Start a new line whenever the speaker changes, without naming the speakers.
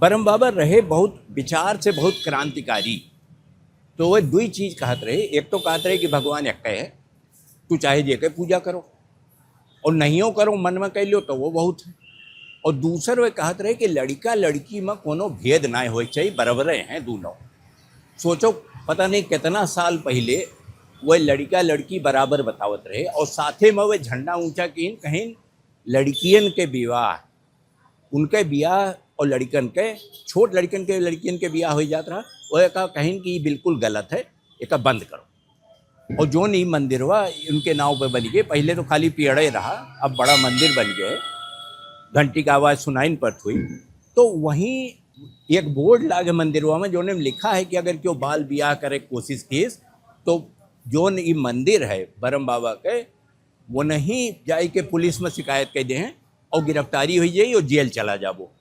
परम बाबा रहे बहुत विचार से बहुत क्रांतिकारी। तो वह दुई चीज कहत रहे, एक तो कहत रहे कि भगवान एक है, तू चाहे जे के पूजा करो और नहियो करो, मन में कह लो तो वो बहुत है। और दूसर वे कहत रहे कि लड़का लड़की में कोनो भेद ना हो चाहिए, बराबरे हैं दोनों। सोचो पता नहीं कितना साल पहले वह लड़का लड़की बराबर बतावत रहे, और साथे में वह झंडा ऊंचा कीन कहीं लड़कियन के विवाह, उनके ब्याह और लड़कन के, छोट लड़कन के लड़कियन के ब्याह हो जात रहा। वह का कहीं कि बिल्कुल गलत है, एक बंद करो। और जो नहीं मंदिरवा उनके नाव पे बन गए, पहले तो खाली पेड़े रहा, अब बड़ा मंदिर बन गए, घंटी का आवाज़ सुनाई पड़ती हुई। तो वहीं एक बोर्ड लागे मंदिरवा में जो ने लिखा है कि अगर क्यों बाल ब्याह करे कोशिश की तो जो ये मंदिर है बरम बाबा के, वो नहीं जाए के पुलिस में शिकायत कर दे हैं और गिरफ्तारी हुई जाए और जेल चला जाबो।